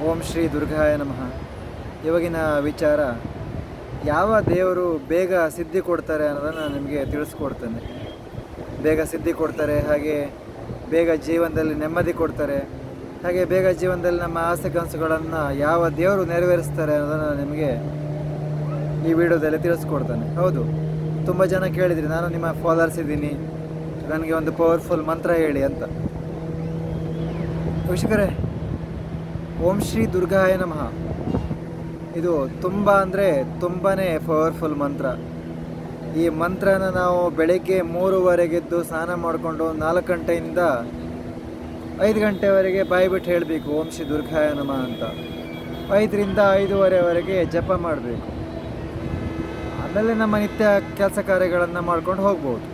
ಓಂ ಶ್ರೀ ದುರ್ಗಾಯ ನಮಃ. ಇವಾಗಿನ ವಿಚಾರ, ಯಾವ ದೇವರು ಬೇಗ ಸಿದ್ಧಿ ಕೊಡ್ತಾರೆ ಅನ್ನೋದನ್ನು ನಾನು ನಿಮಗೆ ತಿಳಿಸ್ಕೊಡ್ತೇನೆ. ಬೇಗ ಸಿದ್ಧಿ ಕೊಡ್ತಾರೆ, ಹಾಗೆ ಬೇಗ ಜೀವನದಲ್ಲಿ ನೆಮ್ಮದಿ ಕೊಡ್ತಾರೆ, ಹಾಗೆ ಬೇಗ ಜೀವನದಲ್ಲಿ ನಮ್ಮ ಆಸೆ ಕನಸುಗಳನ್ನು ಯಾವ ದೇವರು ನೆರವೇರಿಸ್ತಾರೆ ಅನ್ನೋದನ್ನು ನಿಮಗೆ ಈ ವಿಡಿಯೋದಲ್ಲಿ ತಿಳಿಸ್ಕೊಡ್ತಾನೆ. ಹೌದು, ತುಂಬ ಜನ ಕೇಳಿದ್ರಿ, ನಾನು ನಿಮ್ಮ ಫಾಲೋವರ್ಸ್ ಇದ್ದೀನಿ, ನನಗೆ ಒಂದು ಪವರ್ಫುಲ್ ಮಂತ್ರ ಹೇಳಿ ಅಂತ. ವೀಕ್ಷಕರೇ, ಓಂ ಶ್ರೀ ದುರ್ಗಾಯ ನಮಃ ಇದು ತುಂಬ ಅಂದರೆ ತುಂಬಾ ಪವರ್ಫುಲ್ ಮಂತ್ರ. ಈ ಮಂತ್ರನ ನಾವು ಬೆಳಗ್ಗೆ 3:30 ಸ್ನಾನ ಮಾಡಿಕೊಂಡು 4 ಗಂಟೆಯಿಂದ 5 ಗಂಟೆವರೆಗೆ ಬಾಯಿ ಬಿಟ್ಟು ಹೇಳಬೇಕು ಓಂ ಶ್ರೀ ದುರ್ಗಾಯ ನಮಃ ಅಂತ. 5ರಿಂದ 5:30ವರೆಗೆ ಜಪ ಮಾಡಬೇಕು. ಆಮೇಲೆ ನಮ್ಮ ನಿತ್ಯ ಕೆಲಸ ಕಾರ್ಯಗಳನ್ನು ಮಾಡ್ಕೊಂಡು ಹೋಗ್ಬೋದು.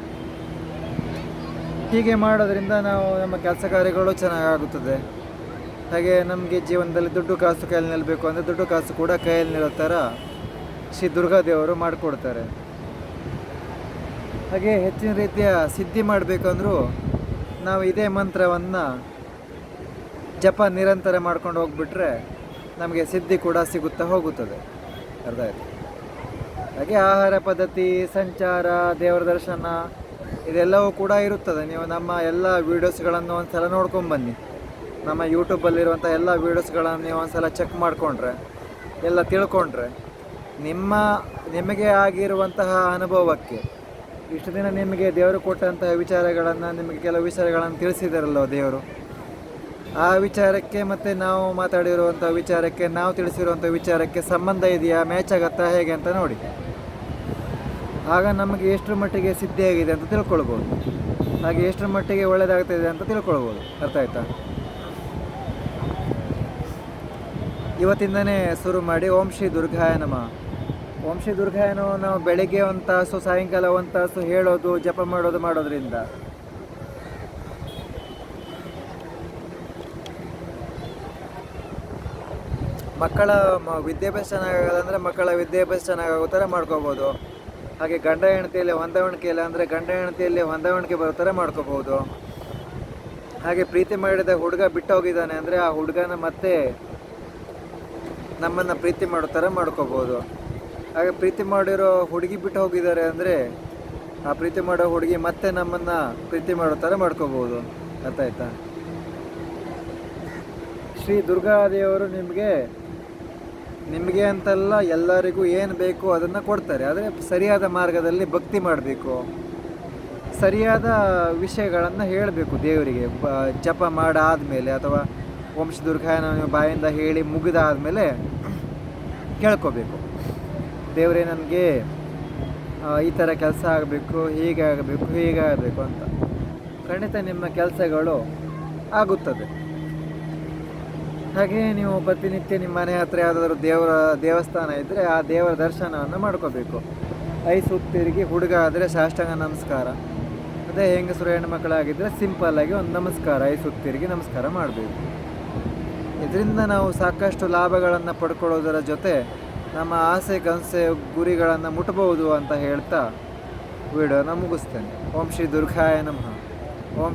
ಹೀಗೆ ಮಾಡೋದ್ರಿಂದ ನಾವು ನಮ್ಮ ಕೆಲಸ ಕಾರ್ಯಗಳು ಚೆನ್ನಾಗಾಗುತ್ತದೆ. ಹಾಗೆ ನಮಗೆ ಜೀವನದಲ್ಲಿ ದುಡ್ಡು ಕಾಸು ಕೈಯಲ್ಲಿ ನಿಲ್ಲಬೇಕು ಅಂದರೆ ದುಡ್ಡು ಕಾಸು ಕೂಡ ಕೈಯಲ್ಲಿ ನಿಲ್ಲೋ ಥರ ಶ್ರೀ ದುರ್ಗಾದೇವರು ಮಾಡಿಕೊಡ್ತಾರೆ. ಹಾಗೆ ಹೆಚ್ಚಿನ ರೀತಿಯ ಸಿದ್ಧಿ ಮಾಡಬೇಕಂದ್ರೂ ನಾವು ಇದೇ ಮಂತ್ರವನ್ನು ಜಪ ನಿರಂತರ ಮಾಡ್ಕೊಂಡು ಹೋಗ್ಬಿಟ್ರೆ ನಮಗೆ ಸಿದ್ಧಿ ಕೂಡ ಸಿಗುತ್ತಾ ಹೋಗುತ್ತದೆ. ಅರ್ಥ ಆಯಿತು? ಹಾಗೆ ಆಹಾರ ಪದ್ಧತಿ, ಸಂಚಾರ, ದೇವರ ದರ್ಶನ ಇದೆಲ್ಲವೂ ಕೂಡ ಇರುತ್ತದೆ. ನೀವು ನಮ್ಮ ಎಲ್ಲ ವೀಡಿಯೋಸ್ಗಳನ್ನು ಒಂದು ಸಲ ನೋಡ್ಕೊಂಬನ್ನಿ. ನಮ್ಮ ಯೂಟ್ಯೂಬಲ್ಲಿರುವಂಥ ಎಲ್ಲ ವೀಡಿಯೋಸ್ಗಳನ್ನು ನೀವು ಒಂದು ಸಲ ಚೆಕ್ ಮಾಡಿಕೊಂಡ್ರೆ, ಎಲ್ಲ ತಿಳ್ಕೊಂಡ್ರೆ, ನಿಮಗೆ ಆಗಿರುವಂತಹ ಅನುಭವಕ್ಕೆ, ಇಷ್ಟು ದಿನ ನಿಮಗೆ ದೇವರು ಕೊಟ್ಟಂತಹ ವಿಚಾರಗಳನ್ನು, ನಿಮಗೆ ಕೆಲವು ವಿಚಾರಗಳನ್ನು ತಿಳಿಸಿದಾರಲ್ಲೋ ದೇವರು, ಆ ವಿಚಾರಕ್ಕೆ ಮತ್ತು ನಾವು ಮಾತಾಡಿರುವಂಥ ವಿಚಾರಕ್ಕೆ, ನಾವು ತಿಳಿಸಿರುವಂಥ ವಿಚಾರಕ್ಕೆ ಸಂಬಂಧ ಇದೆಯಾ, ಮ್ಯಾಚ್ ಆಗುತ್ತಾ ಹೇಗೆ ಅಂತ ನೋಡಿ. ಆಗ ನಮಗೆ ಎಷ್ಟರ ಮಟ್ಟಿಗೆ ಸಿದ್ಧಿಯಾಗಿದೆ ಅಂತ ತಿಳ್ಕೊಳ್ಬೋದು, ಹಾಗೆ ಎಷ್ಟರ ಮಟ್ಟಿಗೆ ಒಳ್ಳೆಯದಾಗ್ತಾಯಿದೆ ಅಂತ ತಿಳ್ಕೊಳ್ಬೋದು. ಅರ್ಥ ಆಯ್ತಾ? ಇವತ್ತಿಂದನೇ ಶುರು ಮಾಡಿ ಓಂ ಶ್ರೀ ದುರ್ಗಾಯ ನಮಃ. ಓಂ ಶ್ರೀ ದುರ್ಗಾಯ ನಮಃ ನಾವು ಬೆಳಗ್ಗೆ 1 ತಾಸು, ಸಾಯಂಕಾಲ 1 ತಾಸು ಹೇಳೋದು, ಜಪ ಮಾಡೋದ್ರಿಂದ ಮಕ್ಕಳ ವಿದ್ಯಾಭ್ಯಾಸ ಚೆನ್ನಾಗಾಗೋದಂದರೆ ಮಕ್ಕಳ ವಿದ್ಯಾಭ್ಯಾಸ ಚೆನ್ನಾಗಾಗೋ ಥರ ಮಾಡ್ಕೋಬೋದು. ಹಾಗೆ ಗಂಡ ಹೆಂಡತಿಯಲ್ಲಿ ಹೊಂದಾಣಿಕೆ ಇಲ್ಲ ಅಂದರೆ ಗಂಡ ಹೆಂಡತಿಯಲ್ಲಿ ಹೊಂದಾಣಿಕೆ ಬರೋ ಥರ ಮಾಡ್ಕೋಬೋದು. ಹಾಗೆ ಪ್ರೀತಿ ಮಾಡಿದ ಹುಡುಗ ಬಿಟ್ಟು ಹೋಗಿದ್ದಾನೆ ಅಂದರೆ ಆ ಹುಡುಗನ ಮತ್ತೆ ನಮ್ಮನ್ನು ಪ್ರೀತಿ ಮಾಡೋ ಥರ ಮಾಡ್ಕೋಬೋದು. ಹಾಗೆ ಪ್ರೀತಿ ಮಾಡಿರೋ ಹುಡುಗಿ ಬಿಟ್ಟು ಹೋಗಿದ್ದಾರೆ ಅಂದರೆ ಆ ಪ್ರೀತಿ ಮಾಡೋ ಹುಡುಗಿ ಮತ್ತೆ ನಮ್ಮನ್ನು ಪ್ರೀತಿ ಮಾಡೋ ಥರ ಮಾಡ್ಕೋಬೋದು. ಅರ್ಥ ಆಯ್ತಾ? ಶ್ರೀ ದುರ್ಗಾದೇವರು ನಿಮಗೆ ಅಂತಲ್ಲ, ಎಲ್ಲರಿಗೂ ಏನು ಬೇಕು ಅದನ್ನು ಕೊಡ್ತಾರೆ. ಆದರೆ ಸರಿಯಾದ ಮಾರ್ಗದಲ್ಲಿ ಭಕ್ತಿ ಮಾಡಬೇಕು, ಸರಿಯಾದ ವಿಷಯಗಳನ್ನು ಹೇಳಬೇಕು ದೇವರಿಗೆ. ಜಪ ಮಾಡಾದಮೇಲೆ ಅಥವಾ ಓಂ ಶ್ರೀ ದುರ್ಗಾಯನ ನೀವು ಬಾಯಿಂದ ಹೇಳಿ ಮುಗಿದಾದಮೇಲೆ ಕೇಳ್ಕೋಬೇಕು, ದೇವರೇ ನನಗೆ ಈ ಥರ ಕೆಲಸ ಆಗಬೇಕು, ಹೀಗಾಗಬೇಕು ಅಂತ. ಖಂಡಿತ ನಿಮ್ಮ ಕೆಲಸಗಳು ಆಗುತ್ತದೆ. ಹಾಗೆ ನೀವು ಪ್ರತಿನಿತ್ಯ ನಿಮ್ಮ ಮನೆ ಹತ್ರ ಯಾವುದಾದ್ರೂ ದೇವಸ್ಥಾನ ಇದ್ದರೆ ಆ ದೇವರ ದರ್ಶನವನ್ನು ಮಾಡ್ಕೋಬೇಕು. 5 ಸುತ್ತು ತಿರುಗಿ, ಹುಡುಗ ಆದರೆ ಸಾಷ್ಟಾಂಗ ನಮಸ್ಕಾರ, ಅದೇ ಹೆಂಗಸರು ಹೆಣ್ಮಕ್ಳಾಗಿದ್ದರೆ ಸಿಂಪಲ್ಲಾಗಿ ಒಂದು ನಮಸ್ಕಾರ, 5 ಸುತ್ತು ತಿರುಗಿ ನಮಸ್ಕಾರ ಮಾಡಬೇಕು. ಇದರಿಂದ ನಾವು ಸಾಕಷ್ಟು ಲಾಭಗಳನ್ನು ಪಡ್ಕೊಳ್ಳೋದರ ಜೊತೆ ನಮ್ಮ ಆಸೆ ಕನಸೆ ಗುರಿಗಳನ್ನು ಮುಟ್ಬೋದು ಅಂತ ಹೇಳ್ತಾ ವಿಡಿಯೋನ ಮುಗಿಸ್ತೇನೆ. ಓಂ ಶ್ರೀ ದುರ್ಗಾಯ ನಮಃ.